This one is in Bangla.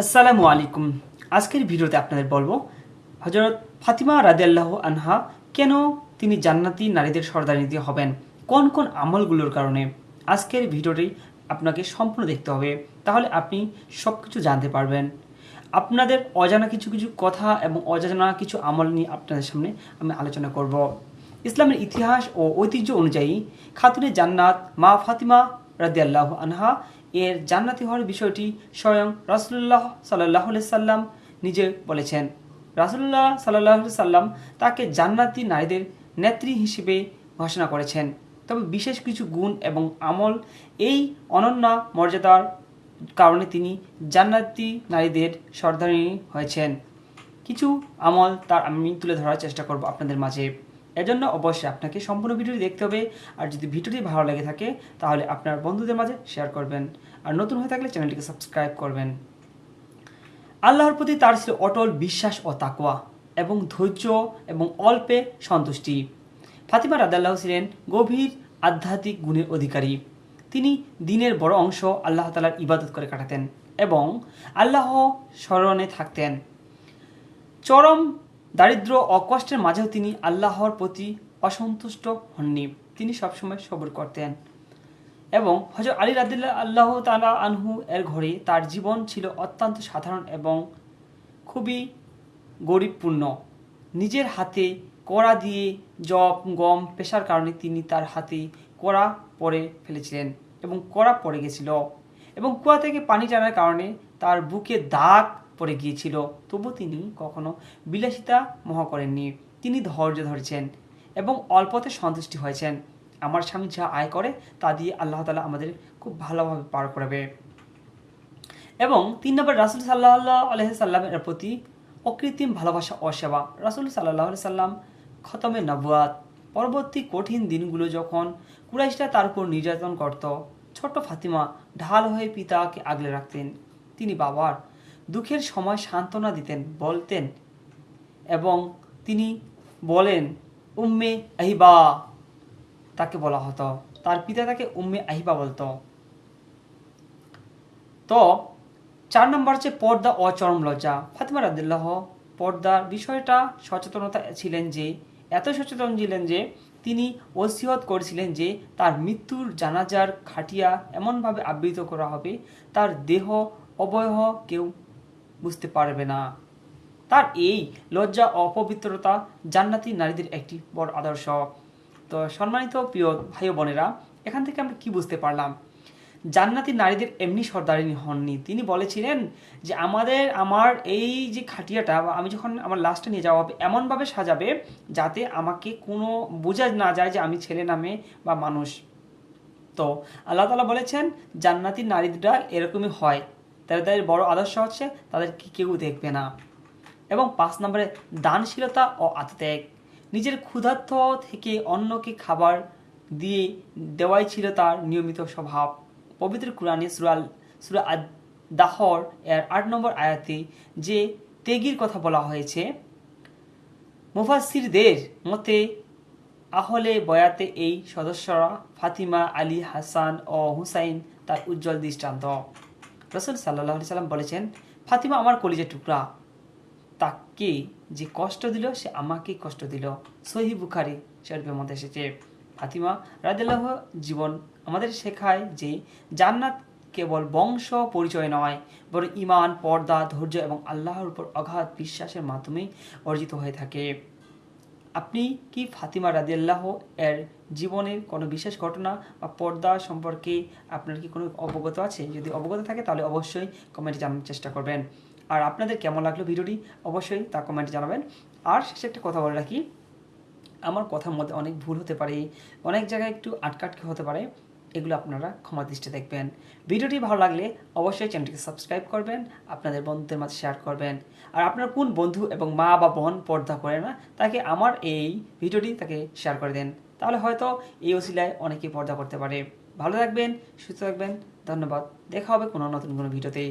আসসালামু আলাইকুম। আজকের ভিডিওতে আপনাদের বলবো হযরত ফাতিমা রাদিয়াল্লাহু আনহা কেন তিনি জান্নাতি নারীদের সর্দারনী হবেন, কোন কোন আমলগুলোর কারণে। আজকের ভিডিওটি আপনাকে সম্পূর্ণ দেখতে হবে, তাহলে আপনি সব কিছু জানতে পারবেন। আপনাদের অজানা কিছু কিছু কথা এবং অজানা কিছু আমল নিয়ে আপনাদের সামনে আমি আলোচনা করব। ইসলামের ইতিহাস ও ঐতিহ্য অনুযায়ী খাতুনে জান্নাত মা ফাতিমা রাদিয়াল্লাহু আনহা এর জান্নাতি হওয়ার বিষয়টি স্বয়ং রাসূলুল্লাহ সাল্লাল্লাহু আলাইহি সাল্লাম নিজে বলেছেন। রাসূলুল্লাহ সাল্লাল্লাহু আলাইহি সাল্লাম তাকে জান্নাতি নারীদের নেত্রী হিসেবে ঘোষণা করেছেন। তবে বিশেষ কিছু গুণ এবং আমল এই অনন্য মর্যাদার কারণে তিনি জান্নাতি নারীদের সর্দারিনী হয়েছেন। কিছু আমল তার আমি তুলে ধরার চেষ্টা করব আপনাদের মাঝে। এজন্য অবশ্যই আপনাকে সম্পূর্ণ ভিডিওটি দেখতে হবে। আর যদি ভিডিওটি ভালো লেগে থাকে তাহলে আপনার বন্ধুদের মাঝে শেয়ার করবেন, আর নতুন হয়ে থাকলে চ্যানেলটিকে সাবস্ক্রাইব করবেন। আল্লাহর প্রতি তার ছিল অটল বিশ্বাস ও তাকওয়া এবং ধৈর্য এবং অল্পে সন্তুষ্টি। ফাতিমা রাদিয়াল্লাহু ছিলেন গভীর আধ্যাত্মিক গুণের অধিকারী। তিনি দিনের বড় অংশ আল্লাহ তাআলার ইবাদত করে কাটাতেন এবং আল্লাহ স্মরণে থাকতেন। চরম দারিদ্র ও কষ্টের মাঝেও তিনি আল্লাহর প্রতি অসন্তুষ্ট হননি। তিনি সবসময় সবর করতেন। এবং হযরত আলী রাদিয়াল্লাহু তাআলা আনহু এর ঘরে তার জীবন ছিল অত্যন্ত সাধারণ এবং খুবই গরিবপূর্ণ। নিজের হাতে কড়া দিয়ে জব গম পেশার কারণে তিনি তার হাতে কড়া পরে ফেলেছিলেন এবং কড়া পড়ে গেছিল, এবং কুয়া থেকে পানি টানার কারণে তার বুকে দাগ পড়ে গিয়েছিল। তবু তিনি কখনো বিলাসিতা মোহ করেননি। তিনি ধৈর্য ধরেছেন এবং অল্পতে সন্তুষ্টি হয়েছেন। আমার স্বামী যা আয় করে তা দিয়ে আল্লাহ তাআলা আমাদের খুব ভালোভাবে পার করবে। এবং ৩ নম্বর, রাসূল সাল্লাল্লাহু আলাইহি সাল্লামের প্রতি অকৃত্রিম ভালোবাসা ও সেবা। রাসূল সাল্লাল্লাহু আলাইহি সাল্লাম খতমে নবুয়াত পরবর্তী কঠিন দিনগুলো যখন কুরাইশরা তার উপর নির্যাতন করত, ছোট্ট ফাতিমা ঢাল হয়ে পিতাকে আগলে রাখতেন। তিনি বাবার দুঃখের সময় সান্ত্বনা দিতেন, বলতেন, এবং তিনি বলেন উম্মে আহিবা তাকে বলা হতো। তার পিতা তাকে উম্মে আহিবা বলতো। তো ৪ নম্বর হচ্ছে পর্দা ও চরম লজ্জা। ফাতিমা রাদিয়াল্লাহু পর্দার বিষয়টা সচেতনতা ছিলেন, যে এত সচেতন ছিলেন যে তিনি ওসিয়ত করেছিলেন যে তার মৃত্যুর জানাজার খাটিয়া এমনভাবে আবৃত করা হবে তার দেহ অবয়হ কেউ বুঝতে পারবে না। তার এই লজ্জা ও অপবিত্রতা জান্নাতি নারীদের একটি বড় আদর্শ। তো সম্মানিত প্রিয় ভাই ও বোনেরা, এখান থেকে আমরা কি বুঝতে পারলাম? জান্নাতি নারীদের এমনি সর্দারিনী হননি। তিনি বলেছিলেন যে আমার এই যে খাটিয়াটা বা আমি যখন আমার লাশটা নিয়ে যাওয়া হবে এমনভাবে সাজাবে যাতে আমাকে কোনো বোঝা না যায় যে আমি ছেলে না মেয়ে বা মানুষ। তো আল্লাহ তাআলা বলেছেন জান্নাতি নারীরা এরকমই হয়। তাদের বড় আদর্শ হচ্ছে তাদেরকে কেউ দেখবে না। এবং ৫ নম্বরে দানশীলতা ও আত্মত্যাগ। নিজের ক্ষুধার্ত থেকে অন্যকে খাবার দিয়ে দেওয়াই ছিল তার নিয়মিত স্বভাব। পবিত্র কুরআনে সূরা আদ-দাহর এর ৮ নম্বর আয়াতে যে ত্যাগীর কথা বলা হয়েছে, মুফাসসিরদের মতে আহলে বয়াতে এই সদস্যরা ফাতিমা, আলী, হাসান ও হুসাইন তার উজ্জ্বল দৃষ্টান্ত। রাসূল সাল্লাল্লাহু আলাইহি সাল্লাম বলেছেন, ফাতিমা আমার কলিজার টুকরা, তাকে যে কষ্ট দিল সে আমাকে কষ্ট দিল। সহিহ বুখারী শরীফের মধ্যে এসেছে। ফাতিমা রাদিয়াল্লাহু জীবন আমাদের শেখায় যে জান্নাত কেবল বংশ পরিচয় নয়, বরং ঈমান, পর্দা, ধৈর্য এবং আল্লাহর উপর অগাধ বিশ্বাসের মাধ্যমেই অর্জিত হয়ে থাকে। আপনি কি ফাতিমা রাদিয়াল্লাহু এর জীবনের কোনো বিশেষ ঘটনা বা পর্দা সম্পর্কে আপনার কি কোনো অবগত আছে? যদি অবগত থাকে তাহলে অবশ্যই কমেন্টে জানার চেষ্টা করবেন। আর আপনাদের কেমন লাগলো ভিডিওটি অবশ্যই তা কমেন্টে জানাবেন। আর শেষে একটা কথা বলে রাখি, আমার কথার মধ্যে অনেক ভুল হতে পারে, অনেক জায়গায় একটু আটকাটকি হতে পারে, এগুলো আপনারা ক্ষমা দৃষ্টিতে দেখবেন। ভিডিওটি ভালো লাগলে অবশ্যই চ্যানেলটিকে সাবস্ক্রাইব করবেন, আপনাদের বন্ধুদের মাঝে শেয়ার করবেন। আর আপনার কোন বন্ধু এবং মা বা বোন পর্দা করে না তাকে আমার এই ভিডিওটি তাকে শেয়ার করে দেন, তাহলে হয়তো এই ওসিলায় অনেকে পর্দা করতে পারে। ভালো থাকবেন, সুস্থ থাকবেন, ধন্যবাদ। দেখা হবে কোনো নতুন কোনো ভিডিওতে।